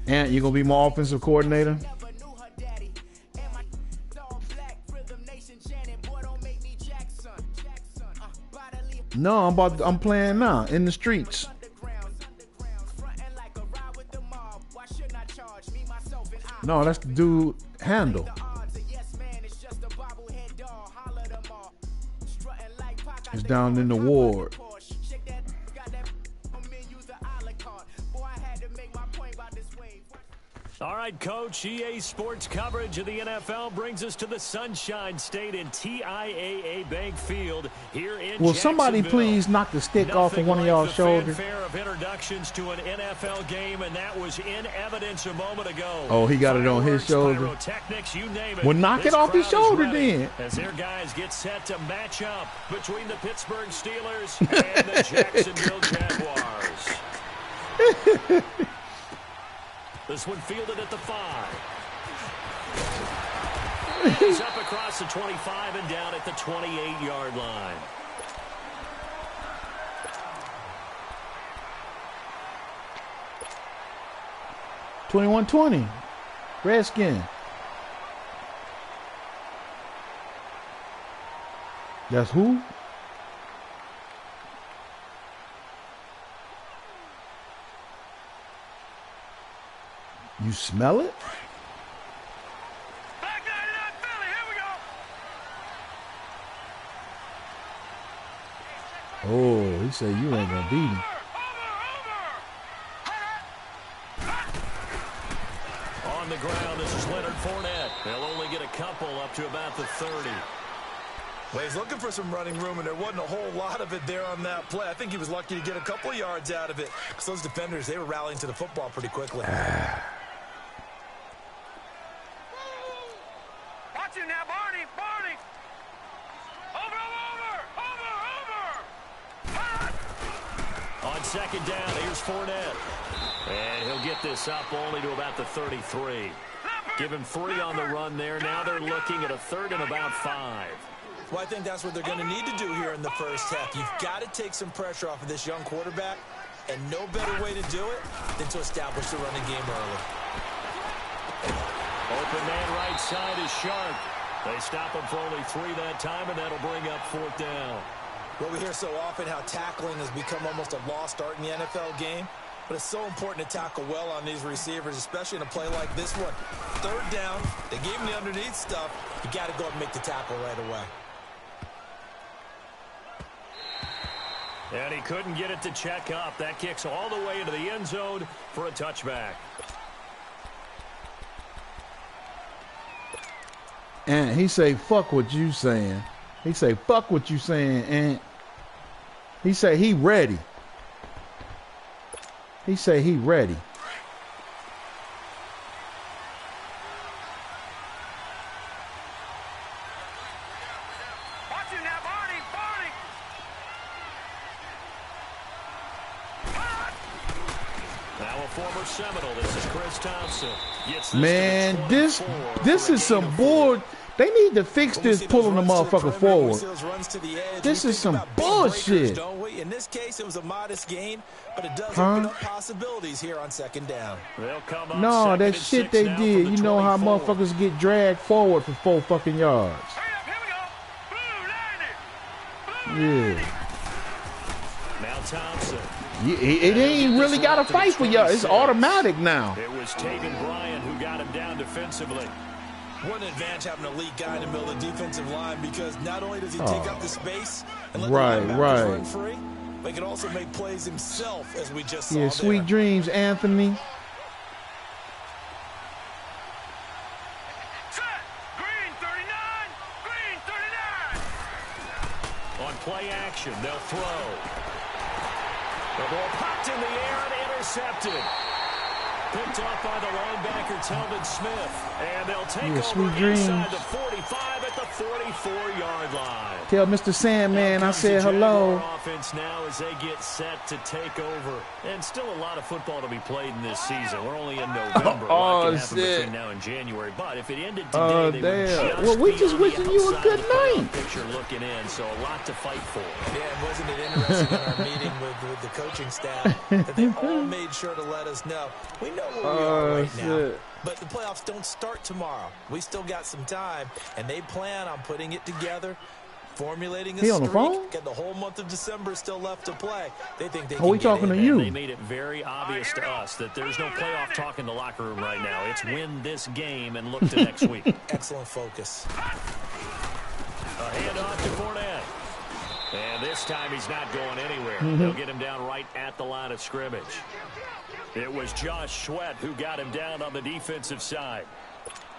Ant, you gonna be my offensive coordinator? No, I'm playing now in the streets. No, that's the dude Handle. It's down in the ward. All right, Coach, EA Sports coverage of the NFL brings us to the Sunshine State in TIAA Bank Field here in Will somebody please knock the stick off of one of y'all's shoulders? Fanfare of introductions to an NFL game, and that was in evidence a moment ago. Oh, he got it on his shoulder. You name it. Well, knock it off his shoulder then. As their guys get set to match up between the Pittsburgh Steelers and the Jacksonville Jaguars. This one fielded at the 5. He's up across the 25 and down at the 28-yard line. $21-20. Redskin. That's who? You smell it? Back 99 Philly, here we go. Oh, he said you ain't gonna beat him. On the ground, this is Leonard Fournette. They'll only get a couple up to about the 30. Well, he's looking for some running room, and there wasn't a whole lot of it there on that play. I think he was lucky to get a couple of yards out of it. Because those defenders, they were rallying to the football pretty quickly. Watch him now, Barney. Over. On second down, here's Fournette. And he'll get this up only to about the 33. Give him 3 on the run there. Now they're looking at a 3rd and about 5. Well, I think that's what they're going to need to do here in the first half. You've got to take some pressure off of this young quarterback, and no better way to do it than to establish the running game early. Open man right side is Sharp. They stop him for only 3 that time, and that'll bring up 4th down. Well, we hear so often how tackling has become almost a lost art in the NFL game, but it's so important to tackle well on these receivers, especially in a play like this one. 3rd down, they gave him the underneath stuff. You got to go and make the tackle right away. And he couldn't get it to check up. That kicks all the way into the end zone for a touchback. And he say, fuck what you saying. He say, fuck what you saying, and he say he ready. He say he ready. Watch him now, Barney. Now a former Seminole. This is Chris Thompson. Man, this is some bull. They need to fix this pulling the motherfucker forward. This is some bullshit. In this case, it was a modest gain, but it does open up possibilities here on 2nd down. No, that shit they did. You know how motherfuckers get dragged forward for 4 fucking yards. Yeah. Now Thompson. It ain't really got to fight for y'all. It's automatic now. It was Taven Bryan who got him down defensively. What an advantage having an elite guy in the middle of the defensive line, because not only does he take up the space and let the linebackers run free, but he can also make plays himself, as we just saw. Yeah, sweet dreams, Anthony. Green 39. On play action, they'll throw. The ball popped in the air and intercepted. Picked off by the linebacker, Telvin Smith. And they'll take over inside the 45 at the 44-yard line. Tell Mr. Sandman I said hello. Offense now as they get set to take over. And still a lot of football to be played in this season. We're only in November. Oh, shit. Between now and January. But if it ended today, Oh, damn. Well, we just wishing you a good night. Picture looking in, so a lot to fight for. Yeah, and wasn't it interesting in our meeting with the coaching staff that they all made sure to let us know we know where we are right now. Shit. But the playoffs don't start tomorrow. We still got some time, and they plan on putting it together, formulating a He on the streak. phone? Got the whole month of December still left to play. They think they Oh, can we get talking in. to you. They made it very obvious to us that there's no playoff talk in the locker room right now. It's win this game and look to next week. Excellent focus. A handoff to Fournette. And this time he's not going anywhere. They'll get him down right at the line of scrimmage. It was Josh Sweat who got him down on the defensive side.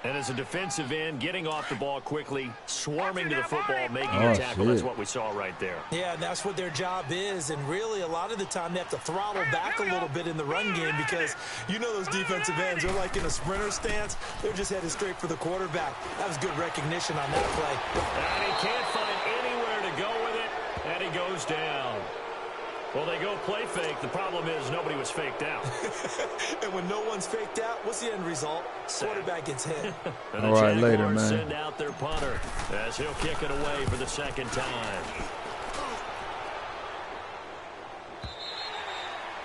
And as a defensive end, getting off the ball quickly, swarming to the football, making a tackle. That's what we saw right there. Yeah, and that's what their job is. And really, a lot of the time, they have to throttle back a little bit in the run game because you know those defensive ends are like in a sprinter stance. They're just headed straight for the quarterback. That was good recognition on that play. And he can't find anywhere to go with it, and he goes down. Well, they go play fake. The problem is nobody was faked out. And when no one's faked out, what's the end result? Quarterback gets hit. And all right, later, man. Send out their punter as he'll kick it away for the second time.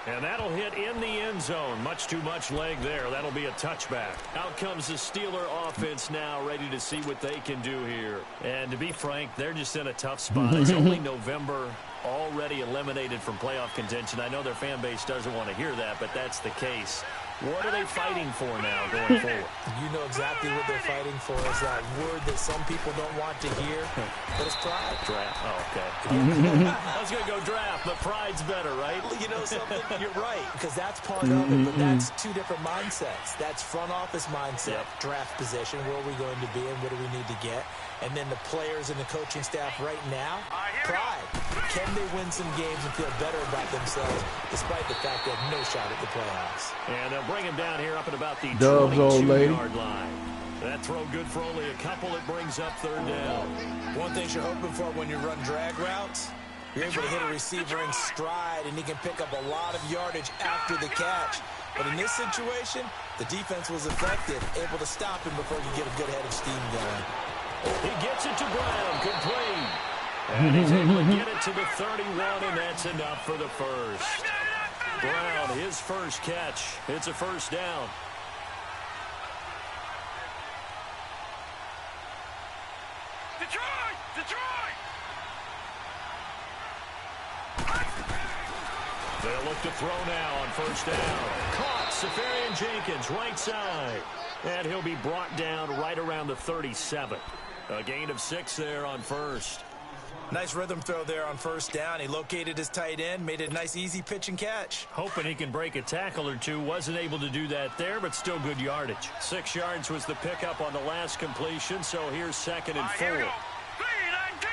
And that'll hit in the end zone. Much too much leg there. That'll be a touchback. Out comes the Steeler offense now, ready to see what they can do here. And to be frank, they're just in a tough spot. It's only November, already eliminated from playoff contention. I know their fan base doesn't want to hear that, but that's the case. What are they fighting for now going forward? You know exactly what they're fighting for. Is that word that some people don't want to hear, but it's pride. Draft. Oh, okay. I was going to go draft, but pride's better, right? You know something? You're right, because that's part of it, but that's two different mindsets. That's front office mindset, draft position, where are we going to be and what do we need to get? And then the players and the coaching staff right now, pride. Can they win some games and feel better about themselves despite the fact they have no shot at the playoffs? And they'll bring him down here up at about the Dove's old lady. 22-yard line. That throw good for only a couple. It brings up third down. One thing you're hoping for when you run drag routes, you're able to hit a receiver in stride, and he can pick up a lot of yardage after the catch. But in this situation, the defense was effective, able to stop him before you get a good head of steam going. He gets it to Brown, complete. And he's able to get it to the 31, and that's enough for the first. Brown, his first catch. It's a first down. Detroit! Detroit! They'll look to throw now on first down. Caught, Safarian Jenkins, right side. And he'll be brought down right around the 37. A gain of 6 there on first. Nice rhythm throw there on first down. He located his tight end, made it a nice, easy pitch and catch. Hoping he can break a tackle or two. Wasn't able to do that there, but still good yardage. 6 yards was the pickup on the last completion, so here's second and 4. Here we go. 3-19!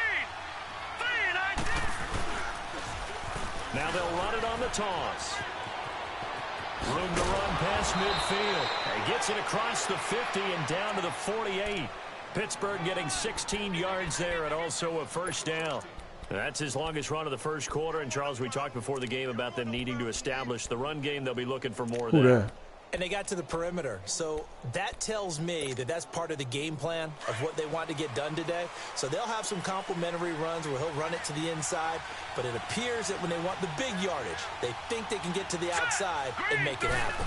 3-19! Now they'll run it on the toss. Room to run past midfield. He gets it across the 50 and down to the 48. Pittsburgh getting 16 yards there and also a first down. That's his longest run of the first quarter. And, Charles, we talked before the game about them needing to establish the run game. They'll be looking for more there. And they got to the perimeter. So that tells me that that's part of the game plan of what they want to get done today. So they'll have some complimentary runs where he'll run it to the inside. But it appears that when they want the big yardage, they think they can get to the outside and make it happen.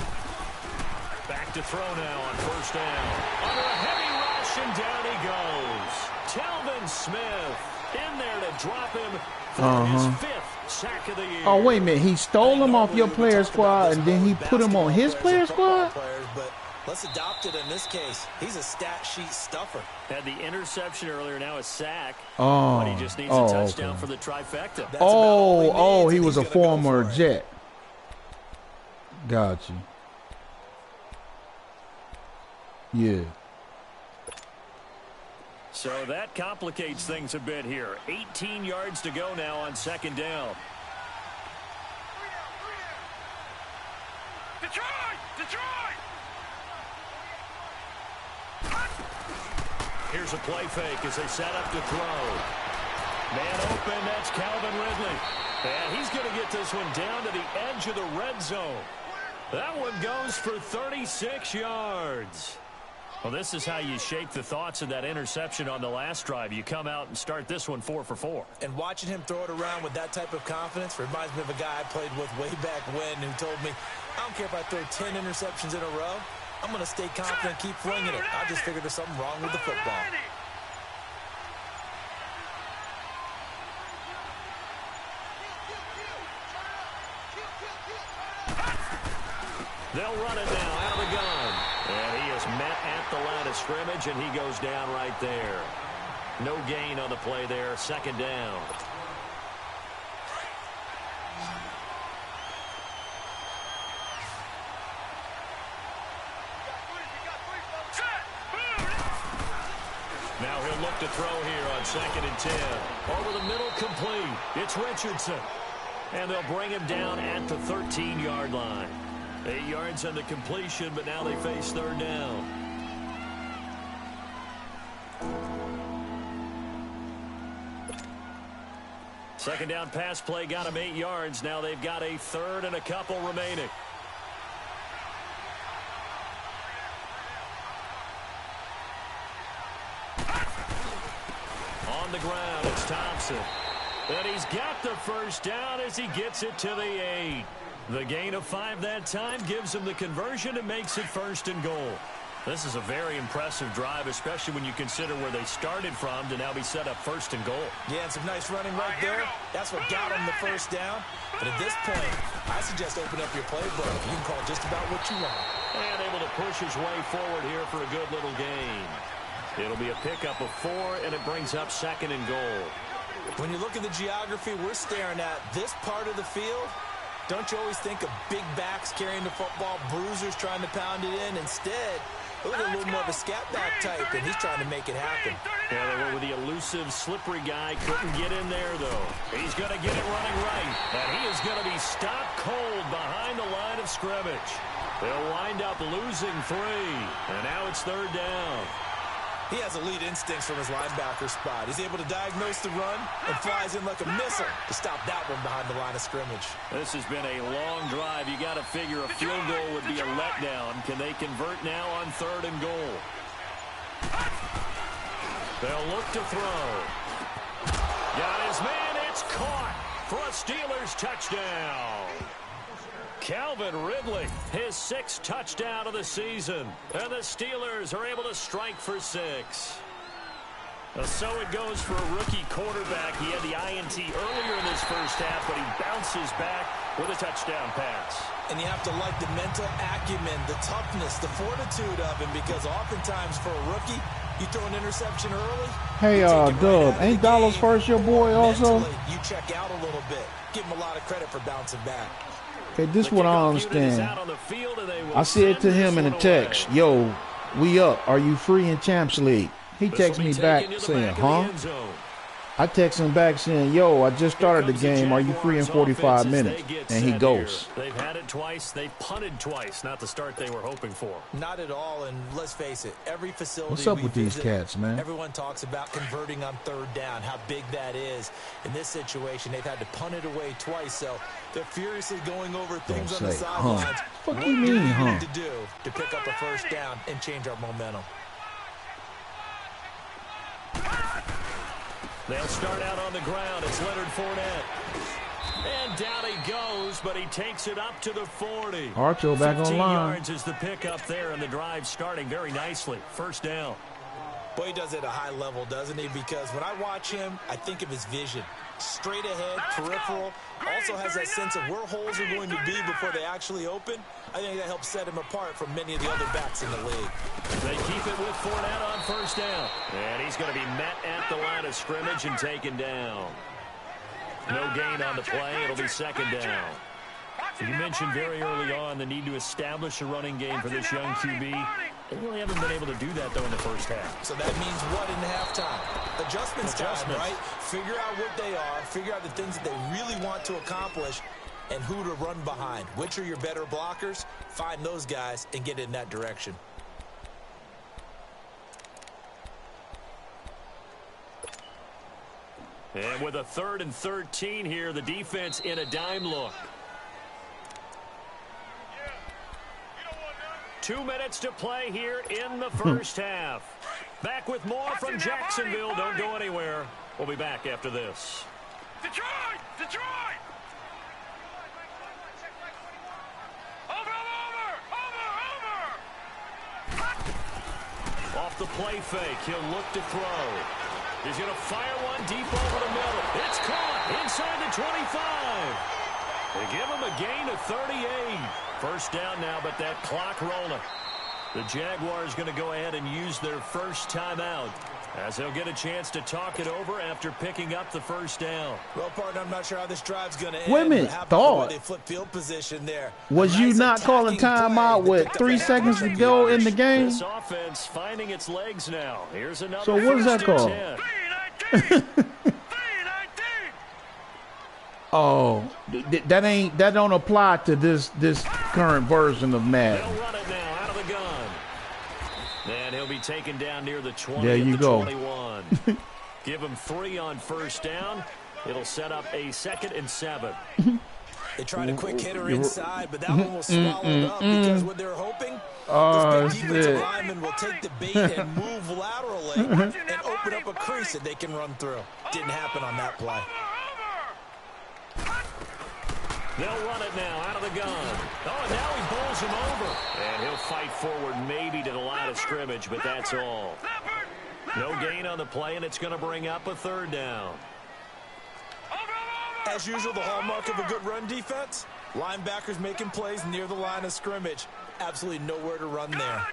Back to throw now on first down. Under a heavy rush, and down he goes. Telvin Smith in there to drop him for his 5th sack of the year. Oh, wait a minute. He stole him off your player squad, and then he put him on his player squad? But let's adopt it in this case. He's a stat sheet stuffer. Had the interception earlier, now a sack. Oh, But he just needs a touchdown okay. for the trifecta. Oh, he was a former Jet. Got you. Yeah. So that complicates things a bit here. 18 yards to go now on second down. Detroit! Detroit! Here's a play fake as they set up to throw. Man open, that's Calvin Ridley. And he's going to get this one down to the edge of the red zone. That one goes for 36 yards. Well, this is how you shake the thoughts of that interception on the last drive. You come out and start this one 4 for 4. And watching him throw it around with that type of confidence reminds me of a guy I played with way back when who told me, I don't care if I throw 10 interceptions in a row. I'm going to stay confident and keep flinging it. I just figured there's something wrong with the football. They'll run it now out of the gun. And he is met at the line of scrimmage, and he goes down right there. No gain on the play there. Second down. Now he'll look to throw here on 2nd and 10. Over the middle, complete. It's Richardson. And they'll bring him down at the 13-yard line. 8 yards on the completion, but now they face third down. Second down pass play got him 8 yards. Now they've got a third and a couple remaining. On the ground, it's Thompson. And he's got the first down as he gets it to the 8. The gain of 5 that time gives him the conversion and makes it 1st and goal. This is a very impressive drive, especially when you consider where they started from to now be set up 1st and goal. Yeah, and some nice running right there. That's what got him the first down. But at this point, I suggest open up your playbook. You can call just about what you want. And able to push his way forward here for a good little gain. It'll be a pickup of 4, and it brings up 2nd and goal. When you look at the geography we're staring at, this part of the field, don't you always think of big backs carrying the football, bruisers trying to pound it in? Instead, look at a little more of a scat back type, and he's trying to make it happen. Yeah, they went with the elusive, slippery guy. Couldn't get in there, though. He's going to get it running right, and he is going to be stopped cold behind the line of scrimmage. They'll wind up losing 3, and now it's third down. He has elite instincts from his linebacker spot. He's able to diagnose the run and flies in like a missile to stop that one behind the line of scrimmage. This has been a long drive. You got to figure a field goal would be a letdown. Can they convert now on 3rd and goal? They'll look to throw. Got his man. It's caught for a Steelers touchdown. Calvin Ridley, his 6th touchdown of the season. And the Steelers are able to strike for 6. So it goes for a rookie quarterback. He had the INT earlier in this first half, but he bounces back with a touchdown pass. And you have to like the mental acumen, the toughness, the fortitude of him, because oftentimes for a rookie, you throw an interception early. Hey, Doug, ain't Dallas First your boy also? Mentally, you check out a little bit. Give him a lot of credit for bouncing back. Okay, this is what I understand. I said to him in a text, yo, we up. Are you free in Champs League? He texts me back saying, huh? I text him back saying, yo, I just started the game. Are you free in 45 minutes? And he goes. They've had it twice. They've punted twice. Not the start they were hoping for. Not at all. And let's face it, every facility What's up with these cats, man? Everyone talks about converting on 3rd down, how big that is. In this situation, they've had to punt it away twice. So they're furiously going over things on the sidelines. What do you mean, huh? To do to pick up a 1st down and change our momentum. They'll start out on the ground. It's Leonard Fournette. And down he goes, but he takes it up to the 40. Archo back on 15 line. yards is the pickup there, and the drive starting very nicely. 1st down. Boy, he does it at a high level, doesn't he? Because when I watch him, I think of his vision. Straight ahead, peripheral. Also has that sense of where holes are going to be before they actually open. I think that helps set him apart from many of the other backs in the league. They keep it with Fournette on 1st down. And he's going to be met at the line of scrimmage and taken down. No gain on the play. It'll be 2nd down. You mentioned very early on the need to establish a running game for this young QB. They really haven't been able to do that, though, in the first half. So that means what in halftime? Adjustments time, right? Figure out what they are. Figure out the things that they really want to accomplish and who to run behind. Which are your better blockers? Find those guys and get in that direction. And with a 3rd and 13 here, the defense in a dime look. 2 minutes to play here in the first half. Back with more from Jacksonville. Don't go anywhere. We'll be back after this. Detroit! Detroit! Over! off the play fake. He'll look to throw. He's going to fire one deep over the middle. It's caught inside the 25. They give him a gain of 38. First down now, but that clock rolling. The Jaguars going to go ahead and use their first timeout, as they'll get a chance to talk it over after picking up the first down. Well, partner, I'm not sure how this drive's going to end. Wait a minute, thought. They flip field position there. Was you not calling timeout with 3 seconds to go in the game? This offense finding its legs now. Here's another. So what is that called? Oh, that don't apply to this current version of Madden. They'll run it now out of the gun. And he'll be taken down near the 20. There you go. 21. Give him 3 on first down. It'll set up a 2nd and 7. They tried a quick hitter inside, but that one was swallowed up because what they're hoping, this big defensive lineman will take the bait and move laterally and open up a crease that they can run through. Didn't happen on that play. They'll run it now out of the gun. Oh, and now he bowls him over. And he'll fight forward maybe to the line of scrimmage, but that's all. No gain on the play, and it's going to bring up a 3rd down. As usual, the hallmark of a good run defense, linebackers making plays near the line of scrimmage. Absolutely nowhere to run there.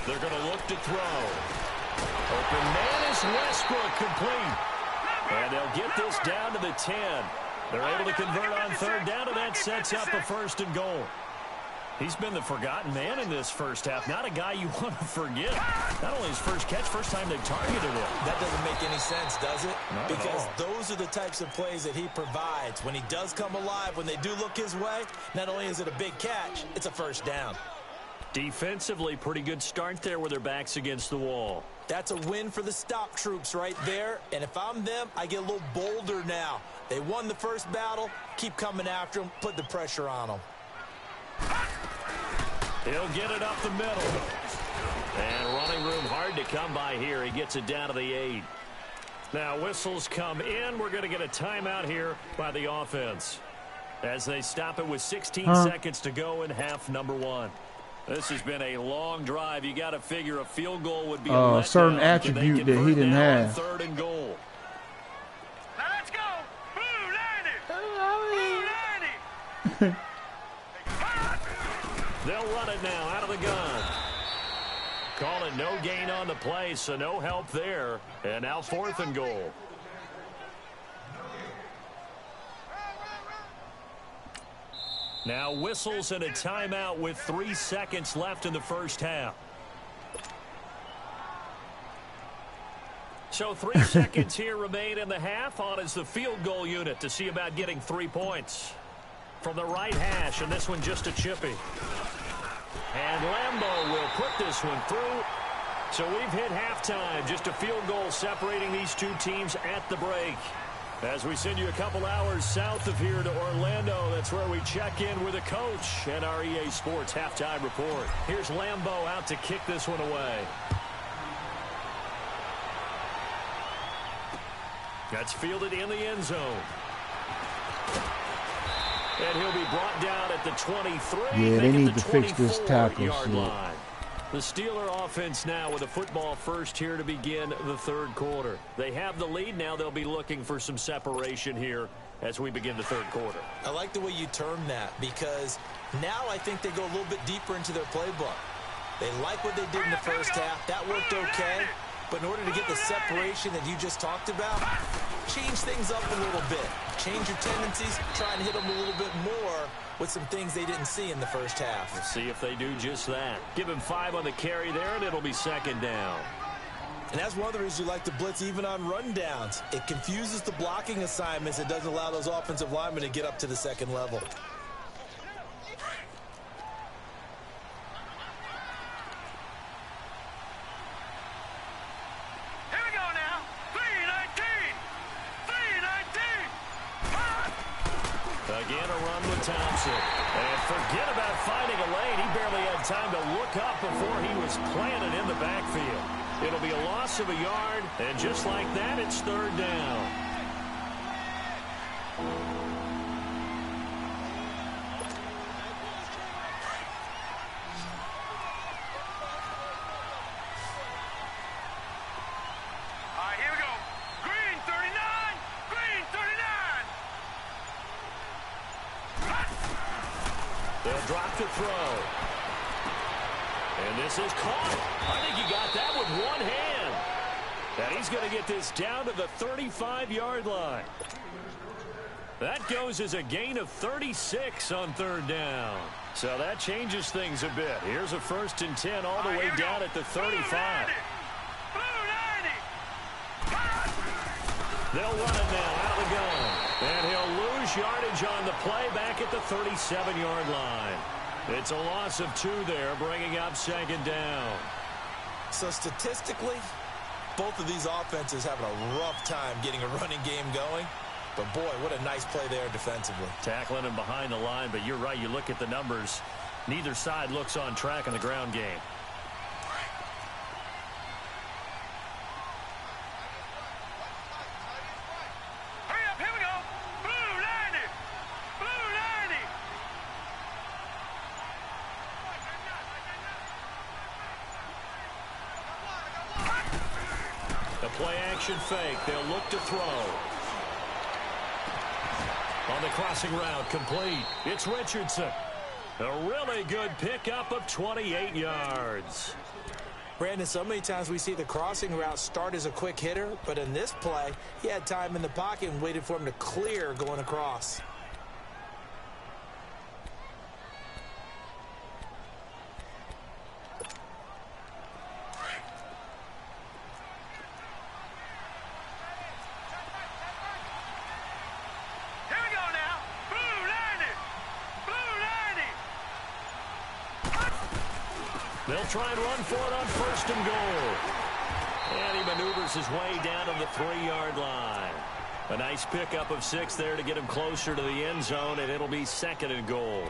They're going to look to throw. Open man is Westbrook, complete. And they'll get this down to the 10. They're able to convert on 3rd down, and that sets up a 1st and goal. He's been the forgotten man in this first half. Not a guy you want to forget. Not only his first catch, first time they targeted him. That doesn't make any sense, does it? Not because those are the types of plays that he provides. When he does come alive, when they do look his way, not only is it a big catch, it's a 1st down. Defensively, pretty good start there with their backs against the wall. That's a win for the stop troops right there. And if I'm them, I get a little bolder now. They won the first battle. Keep coming after them. Put the pressure on them. He'll get it up the middle. And running room hard to come by here. He gets it down to the 8. Now whistles come in. We're going to get a timeout here by the offense, as they stop it with 16 seconds to go in half number 1. This has been a long drive. You got to figure a field goal would be a certain attribute that he didn't have. 3rd and goal. Now let's go. Blue 90. They'll run it now out of the gun. Calling no gain on the play, so no help there. And now 4th and goal. Now whistles and a timeout with 3 seconds left in the first half. So 3 seconds here remain in the half. On is the field goal unit to see about getting 3 points. From the right hash, and this one just a chippy. And Lambeau will put this one through. So we've hit halftime. Just a field goal separating these two teams at the break. As we send you a couple hours south of here to Orlando, that's where we check in with a coach at our EA Sports Halftime Report. Here's Lambeau out to kick this one away. That's fielded in the end zone. And he'll be brought down at the 23. Yeah, they need to fix this tackle line. The Steeler offense now with a football first here to begin the 3rd quarter. They have the lead. Now they'll be looking for some separation here as we begin the 3rd quarter. I like the way you term that, because now I think they go a little bit deeper into their playbook. They like what they did in the first half. That worked okay. But in order to get the separation that you just talked about, change things up a little bit. Change your tendencies. Try and hit them a little bit more with some things they didn't see in the first half. We'll see if they do just that. Give him 5 on the carry there, and it'll be 2nd down. And that's one of the reasons you like to blitz even on rundowns. It confuses the blocking assignments. It doesn't allow those offensive linemen to get up to the 2nd level. Again, a run with Thompson. And forget about finding a lane. He barely had time to look up before he was planted in the backfield. It'll be a loss of a yard, and just like that, it's 3rd down. They'll drop the throw. And this is caught. I think he got that with one hand. And he's going to get this down to the 35-yard line. That goes as a gain of 36 on third down. So that changes things a bit. Here's a 1st and 10 all the way down at the 35. They'll run it now out of the gun. And he'll lose yardage on the play back at the 37-yard line. It's a loss of 2 there, bringing up 2nd down. So statistically, both of these offenses having a rough time getting a running game going. But, boy, what a nice play there defensively. Tackling him behind the line, but you're right. You look at the numbers. Neither side looks on track in the ground game. Hurry up, here we go. Blue 90. Blue 90. The play action fake. They'll look to throw. On the crossing route, complete. It's Richardson. A really good pickup of 28 yards. Brandon, so many times we see the crossing route start as a quick hitter, but in this play, he had time in the pocket and waited for him to clear going across. They'll try and run for it on 1st and goal. And he maneuvers his way down to the 3-yard line. A nice pickup of 6 there to get him closer to the end zone, and it'll be 2nd and goal.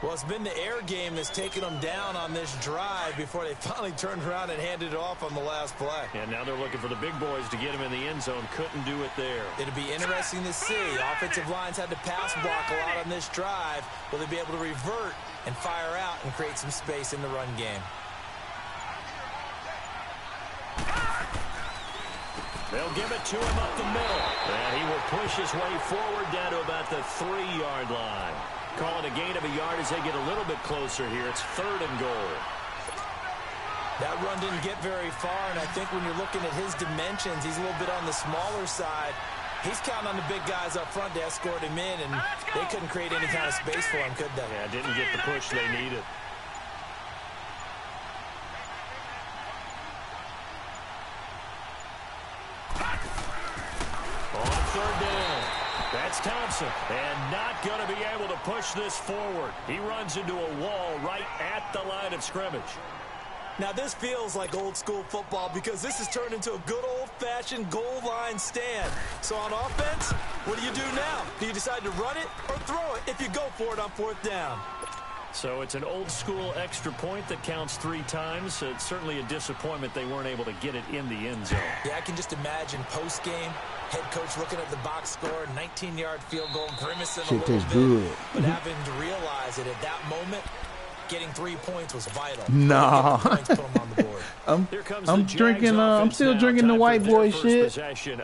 Well, it's been the air game that's taken them down on this drive before they finally turned around and handed it off on the last play. And now they're looking for the big boys to get him in the end zone. Couldn't do it there. It'll be interesting to see. Offensive lines had to pass block a lot on this drive. Will they be able to revert and fire out and create some space in the run game? They'll give it to him up the middle. And he will push his way forward down to about the 3-yard line. Call it a gain of a yard as they get a little bit closer here. It's 3rd and goal. That run didn't get very far, and I think when you're looking at his dimensions, he's a little bit on the smaller side. He's counting on the big guys up front to escort him in, and they couldn't create any kind of space for him, could they? Yeah, didn't get the push they needed. On 3rd down. That's Thompson, and not going to be able to push this forward. He runs into a wall right at the line of scrimmage. Now, this feels like old-school football because this has turned into a good old-fashioned goal line stand. So on offense, what do you do now? Do you decide to run it or throw it if you go for it on 4th down? So it's an old-school extra point that counts 3 times. It's certainly a disappointment they weren't able to get it in the end zone. Yeah, I can just imagine post-game, head coach looking at the box score, 19-yard field goal, grimacing a little bit. Good. But having to realize that at that moment, getting 3 points was vital. Nah. I'm drinking. I'm still drinking the white boy shit.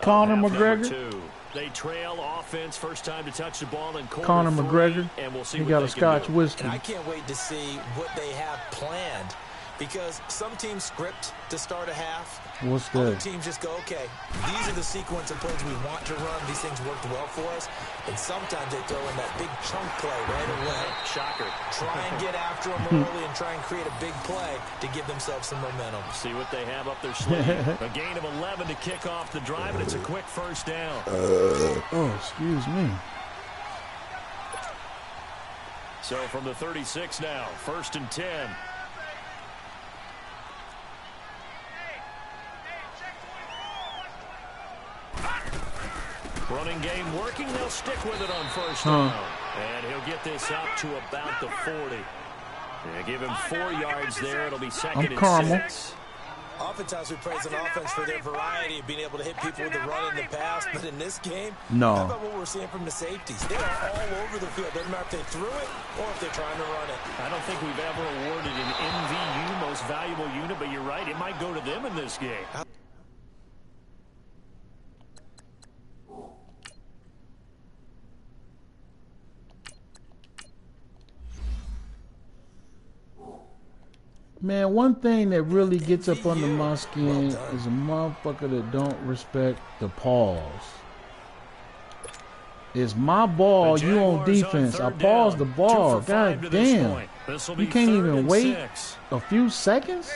Conor McGregor. They trail offense first time to touch the ball in Conor McGregor. And we'll see he what got a Scotch whiskey. And I can't wait to see what they have planned. Because some teams script to start a half. What's that? Other teams just go, okay, these are the sequence of plays we want to run. These things worked well for us. And sometimes they throw in that big chunk play right away. Shocker. Try and get after them early and try and create a big play to give themselves some momentum. See what they have up their sleeve. A gain of 11 to kick off the drive, and it's a quick 1st down. Oh, excuse me. So from the 36 now, 1st and 10. Running game working. They'll stick with it on 1st down. And he'll get this up to about the 40. Yeah, give him 4 yards there. It'll be 2nd and 6. Oftentimes we praise an offense for their variety of being able to hit people with the run and the pass. But in this game, how about what we're seeing from the safeties? They are all over the field. Doesn't matter if they threw it or if they're trying to run it. I don't think we've ever awarded an MVU, most valuable unit, but you're right. It might go to them in this game. Man, one thing that really gets up under my skin is a motherfucker that don't respect the pause. It's my ball, you on defense. I pause the ball. God damn. You can't even wait a few seconds?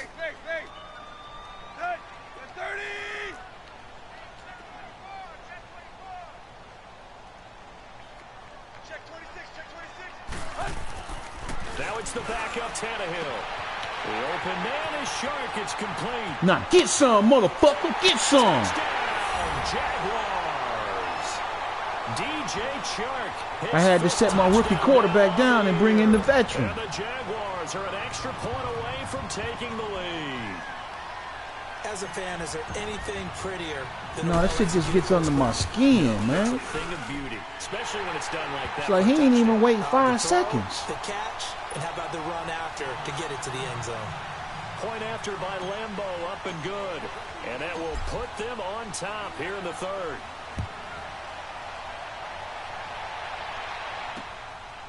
Now it's the backup Tannehill. The open man is Shark. It's complete. Now get some, motherfucker. Get some. Touchdown, Jaguars. DJ Chark. I had to set my rookie quarterback down and bring in the veteran. And the Jaguars are an extra point away from taking the lead. As a fan, is there anything prettier than No, that shit just gets under my skin, man. It's a thing of beauty, especially when it's done like that. It's like he ain't even wait 5 seconds. the catch, and how about the run after to get it to the end zone? Point after by Lambeau, up and good. And that will put them on top here in the third.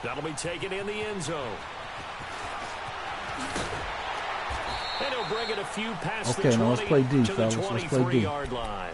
That'll be taken in the end zone. And he'll bring it a few past the 20 now let's play deep, to the fellas. Let's play deep. 23-yard line.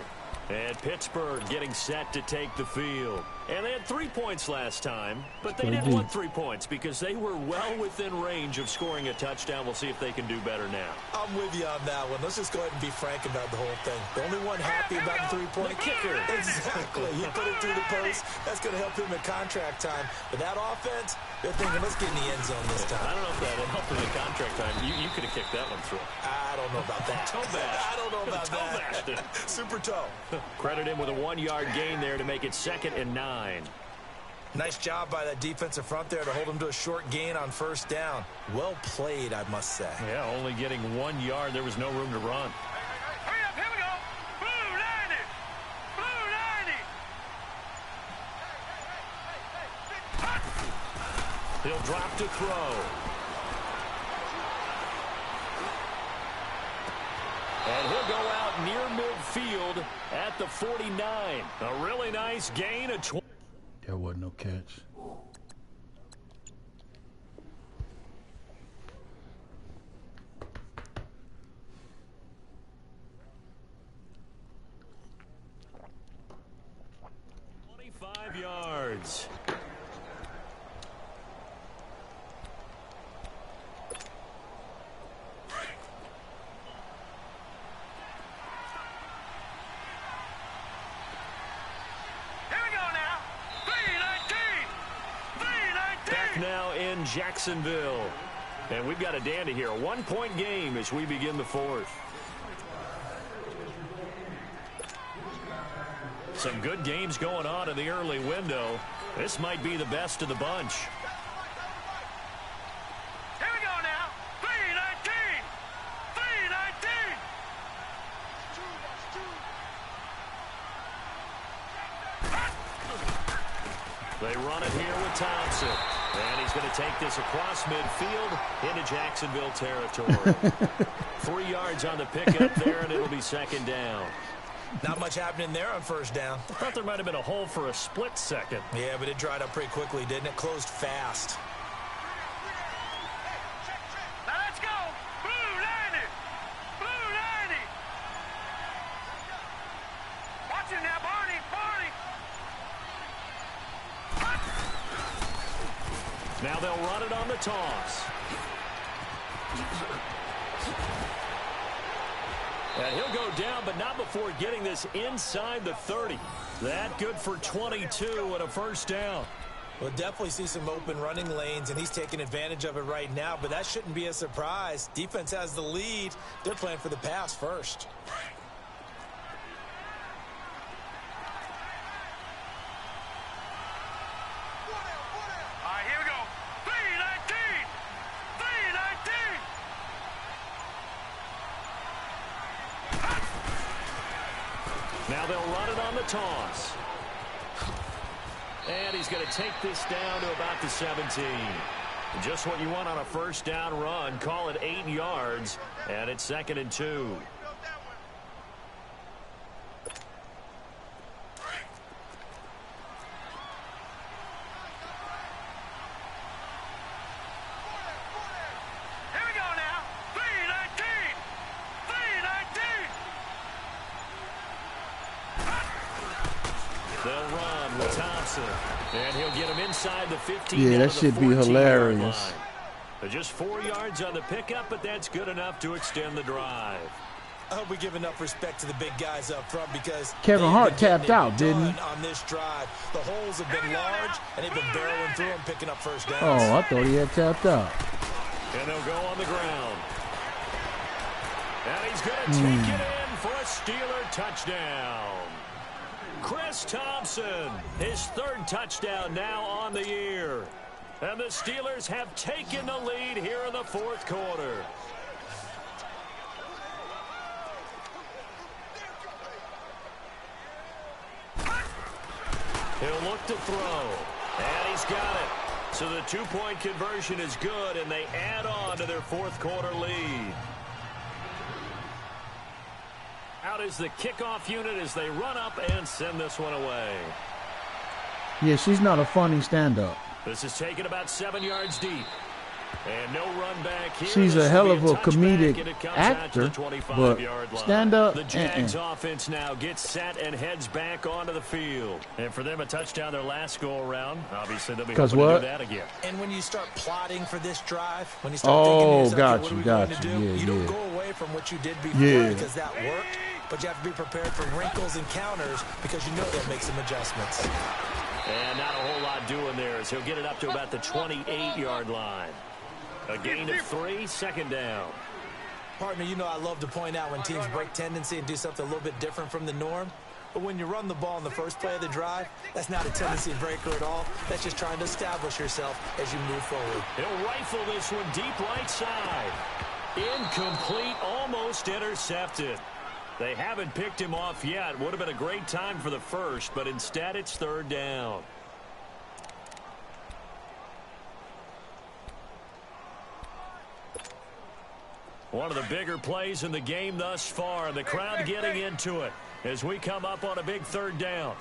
And Pittsburgh getting set to take the field. And they had 3 points last time, but they didn't want 3 points because they were well within range of scoring a touchdown. We'll see if they can do better now. I'm with you on that one. Let's just go ahead and be frank about the whole thing. The only one happy about the three-point kicker. Exactly. He put it through the post. That's going to help him in contract time. But that offense, they're thinking, let's get in the end zone this time. I don't know if that helped in the contract time. You could have kicked that one through. I don't know about that. Toe bash. I don't know about Toe bashed it. that. Super toe. Credit him with a 1-yard gain there to make it 2nd and 9. Nice job by that defensive front there to hold him to a short gain on first down. Well played, I must say. Yeah, only getting 1 yard. There was no room to run. Hurry up, here we go. Blue 90. Blue 90. He'll drop to throw. And he'll go out near midfield at the 49. A really nice gain of 20. There wasn't no catch. Yards. Back now in Jacksonville. And we've got a dandy here. A 1-point game as we begin the fourth. Some good games going on in the early window. This might be the best of the bunch. Here we go now. 319. 319. They run it here with Thompson. And he's going to take this across midfield into Jacksonville territory. 3 yards on the pickup there, and it'll be 2nd down. Not much happening there on first down. I thought there might have been a hole for a split second. Yeah, but it dried up pretty quickly, didn't it? Closed fast. Now let's go. Blue 90. Blue 90. Watch it now, Barney. Barney. Now they'll run it on the toss. And he'll go down, but not before getting this inside the 30. That good for 22 and a first down. We'll definitely see some open running lanes, and he's taking advantage of it right now, but that shouldn't be a surprise. Defense has the lead. They're playing for the pass first. All right, here we go. 319. 319. Now they'll run it on the toss. And he's going to take this down to about the 17. Just what you want on a first down run. Call it 8 yards, and it's 2nd and 2. Here we go now. 319. Johnson. And he'll get him inside the 15. Yeah, that should be hilarious. Just 4 yards on the pickup, but that's good enough to extend the drive. I hope we give enough respect to the big guys up front because Kevin Hart tapped out, didn't he? On this drive, the holes have been large, and they've been barreling through them, picking up first downs. Oh, I thought he had tapped out. And they'll go on the ground. And he's going to take it in for a Steeler touchdown. Chris Thompson, his 3rd touchdown now on the year. And the Steelers have taken the lead here in the 4th quarter. He'll look to throw. And he's got it. So the 2-point conversion is good, and they add on to their 4th quarter lead. Out is the kickoff unit as they run up and send this one away. Yeah, she's not a funny stand-up. This is taken about 7 yards deep. And no run back here. She's a hell of a comedic actor, but stand up. The Jags offense now gets set and heads back onto the field. And for them, a touchdown their last go-around. Obviously, they'll be hoping to do that again. And when you start plotting for this drive, when you start thinking to yourself, what are we going to do? Yeah, you don't go away from what you did before because that worked, but you have to be prepared for wrinkles and counters because you know they'll make some adjustments. And not a whole lot doing there as he'll get it up to about the 28-yard line. A gain of 3, 2nd down. Partner, you know I love to point out when teams break tendency and do something a little bit different from the norm. But when you run the ball in the first play of the drive, that's not a tendency breaker at all. That's just trying to establish yourself as you move forward. He'll rifle this one deep right side. Incomplete, almost intercepted. They haven't picked him off yet. Would have been a great time for the first, but instead it's 3rd down. One of the bigger plays in the game thus far. The crowd getting into it as we come up on a big 3rd down.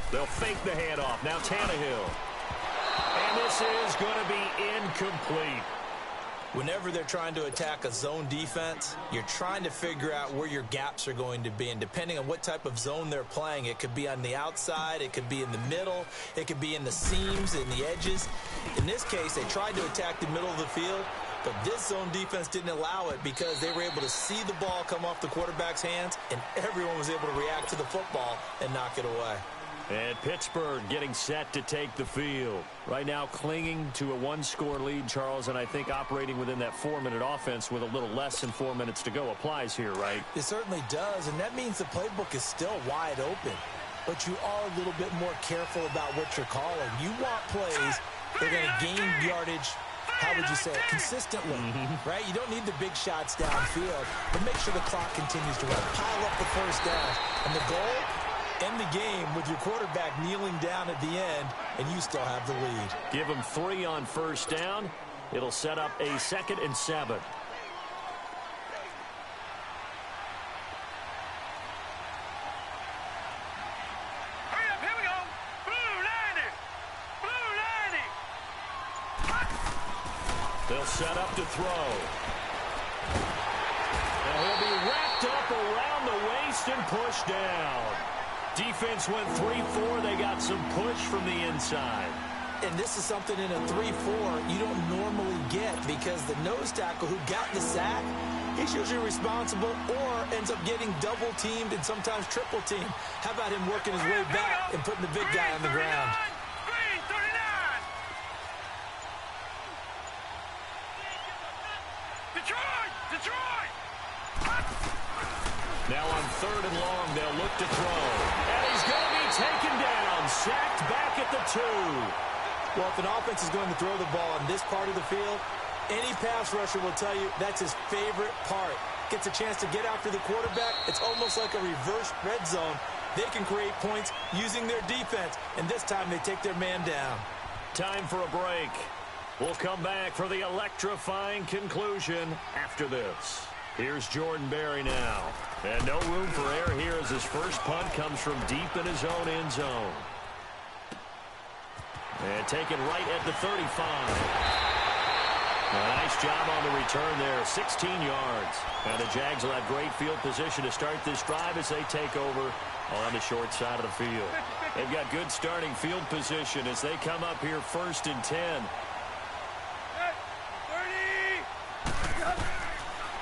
They'll fake the handoff. Now Tannehill. And this is going to be incomplete. Whenever they're trying to attack a zone defense, you're trying to figure out where your gaps are going to be. And depending on what type of zone they're playing, it could be on the outside, it could be in the middle, it could be in the seams, in the edges. In this case, they tried to attack the middle of the field, but this zone defense didn't allow it because they were able to see the ball come off the quarterback's hands, and everyone was able to react to the football and knock it away. And Pittsburgh getting set to take the field. Right now clinging to a 1-score lead, Charles, and I think operating within that 4-minute offense with a little less than 4 minutes to go applies here, right? It certainly does, and that means the playbook is still wide open. But you are a little bit more careful about what you're calling. You want plays that are going to gain yardage, how would you say it, consistently, right? You don't need the big shots downfield, but make sure the clock continues to run. Pile up the first down, and the goal, end the game with your quarterback kneeling down at the end, and you still have the lead. Give them 3 on first down. It'll set up a 2nd and 7. Hurry up, here we go. Blue lining. Blue lining. They'll set up to throw. And he'll be wrapped up around the waist and pushed down. Defense went 3-4. They got some push from the inside. And this is something in a 3-4 you don't normally get because the nose tackle who got the sack, he's usually responsible or ends up getting double-teamed and sometimes triple-teamed. How about him working his way back and putting the big guy on the ground? Green 39. Detroit! Detroit! Now on 3rd and long, they'll look to throw. And he's going to be taken down, sacked back at the 2. Well, if an offense is going to throw the ball on this part of the field, any pass rusher will tell you that's his favorite part. Gets a chance to get after the quarterback. It's almost like a reverse red zone. They can create points using their defense, and this time they take their man down. Time for a break. We'll come back for the electrifying conclusion after this. Here's Jordan Berry now. And no room for error here as his first punt comes from deep in his own end zone. And taken right at the 35. Nice job on the return there, 16 yards. And the Jags will have great field position to start this drive as they take over on the short side of the field. They've got good starting field position as they come up here 1st and 10.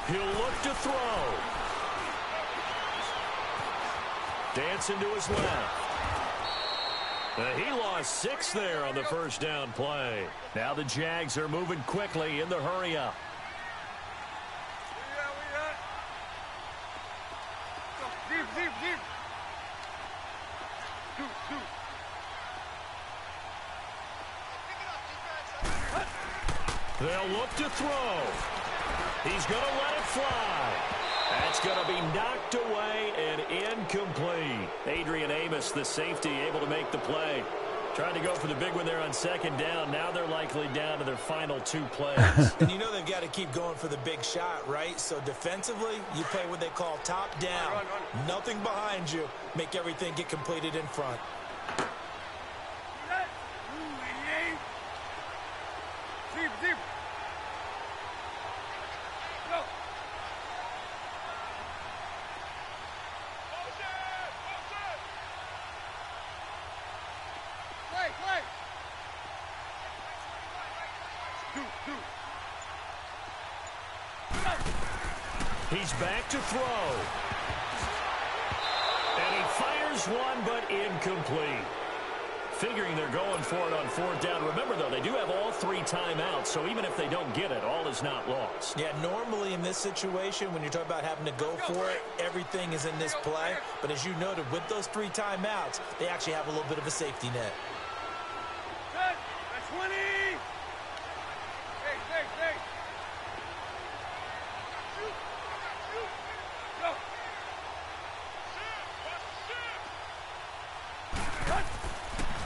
30. He'll look to throw. Dancing to his left. He lost 6 there on the first down play. Now the Jags are moving quickly in the hurry up. They'll look to throw. He's going to let it fly. That's going to be knocked away and incomplete. Adrian Amos, the safety, able to make the play. Trying to go for the big one there on 2nd down. Now they're likely down to their final 2 plays. And you know they've got to keep going for the big shot, right? So defensively, you play what they call top down. Nothing behind you. Make everything get completed in front. He's back to throw. And he fires one, but incomplete. Figuring they're going for it on 4th down. Remember, though, they do have all 3 timeouts, so even if they don't get it, all is not lost. Yeah, normally in this situation, when you're talking about having to go for it, everything is in this play. But as you noted, with those 3 timeouts, they actually have a little bit of a safety net. 20.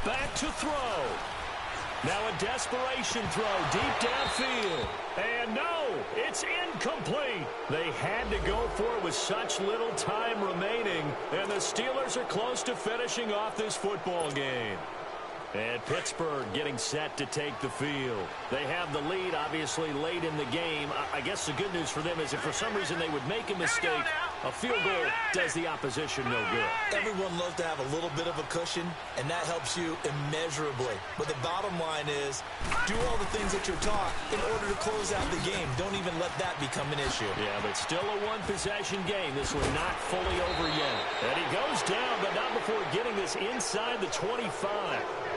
Back to throw. Now a desperation throw deep downfield. And no, it's incomplete. They had to go for it with such little time remaining. And the Steelers are close to finishing off this football game. And Pittsburgh getting set to take the field. They have the lead, obviously, late in the game. I guess the good news for them is if for some reason they would make a mistake, a field goal does the opposition no good. Everyone loves to have a little bit of a cushion, and that helps you immeasurably. But the bottom line is, do all the things that you're taught in order to close out the game. Don't even let that become an issue. Yeah, but still a one-possession game. This one not fully over yet. And he goes down, but not before getting this inside the 25.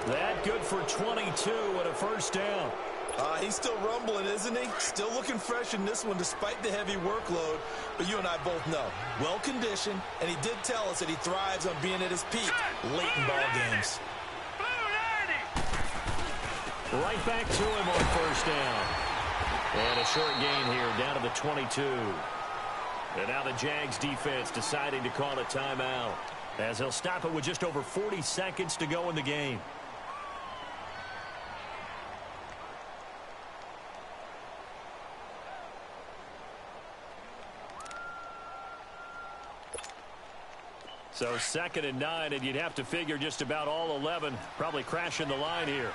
That good for 22 and a first down. He's still rumbling, isn't he? Still looking fresh in this one despite the heavy workload. But you and I both know, well-conditioned, and he did tell us that he thrives on being at his peak late in ball games. Right back to him on first down. And a short gain here down to the 22. And now the Jags defense deciding to call a timeout as they'll stop it with just over 40 seconds to go in the game. So 2nd and 9, and you'd have to figure just about all 11 probably crashing the line here.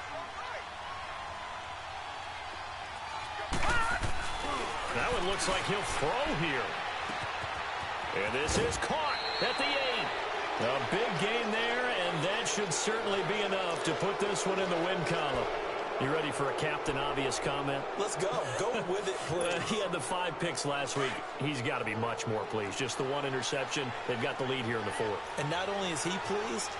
That one looks like he'll throw here. And this is caught at the 8. A big gain there, and that should certainly be enough to put this one in the win column. You ready for a Captain Obvious comment? Let's go. Go with it, please. He had the 5 picks last week. He's got to be much more pleased. Just the 1 interception. They've got the lead here in the 4th. And not only is he pleased,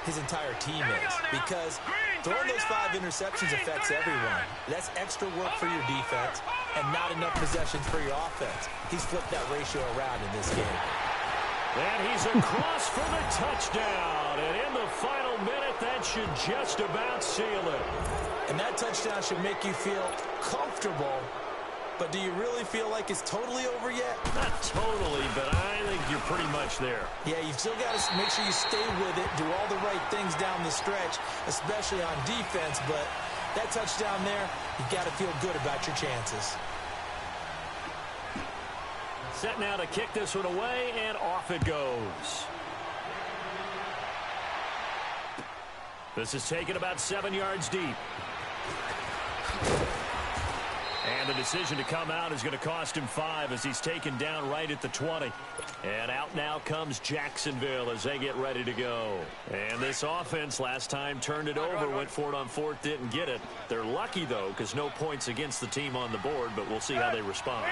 his entire team is. Because throwing those 5 interceptions affects everyone. That's extra work for your defense and not enough possessions for your offense. He's flipped that ratio around in this game. And he's across for the touchdown. And in the final minute, that should just about seal it. And that touchdown should make you feel comfortable. But do you really feel like it's totally over yet? Not totally, but I think you're pretty much there. Yeah, you've still got to make sure you stay with it, do all the right things down the stretch, especially on defense. But that touchdown there, you've got to feel good about your chances. Set now to kick this one away, and off it goes. This is taken about 7 yards deep. And the decision to come out is going to cost him 5 as he's taken down right at the 20. And out now comes Jacksonville as they get ready to go. And this offense last time turned it over, went for it on 4th, didn't get it. They're lucky, though, because no points against the team on the board, but we'll see how they respond.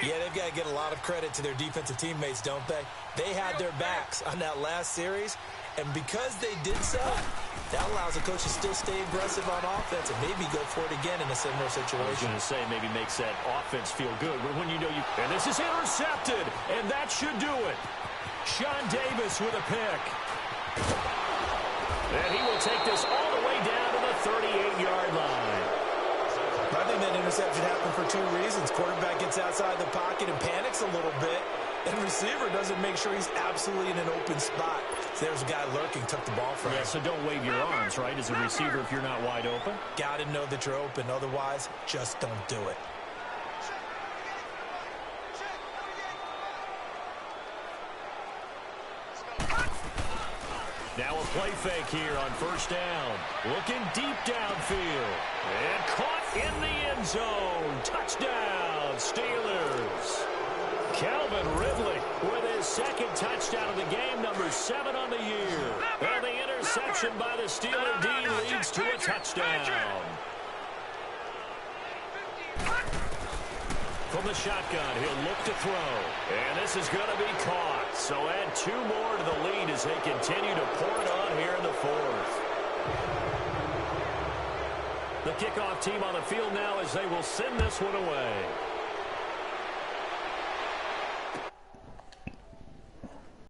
Yeah, they've got to get a lot of credit to their defensive teammates, don't they? They had their backs on that last series, and because they did so, that allows the coach to still stay aggressive on offense and maybe go for it again in a similar situation. I was going to say maybe makes that offense feel good. But when you know you... And this is intercepted, and that should do it. Sean Davis with a pick. And he will take this all the way down to the 38-yard line. I think that interception happened for 2 reasons. Quarterback gets outside the pocket and panics a little bit, and receiver doesn't make sure he's absolutely in an open spot. So there's a guy lurking, took the ball from him. Yeah, so don't wave your arms, right, as a receiver if you're not wide open. Got to know that you're open. Otherwise, just don't do it. Now a play fake here on 1st down. Looking deep downfield. And caught in the end zone. Touchdown, Steelers. Calvin Ridley with his 2nd touchdown of the game, number 7 on the year. And the interception by the Steeler D leads to a touchdown. From the shotgun, he'll look to throw. And this is going to be caught. So add 2 more to the lead as they continue to pour it on here in the 4th. The kickoff team on the field now as they will send this one away.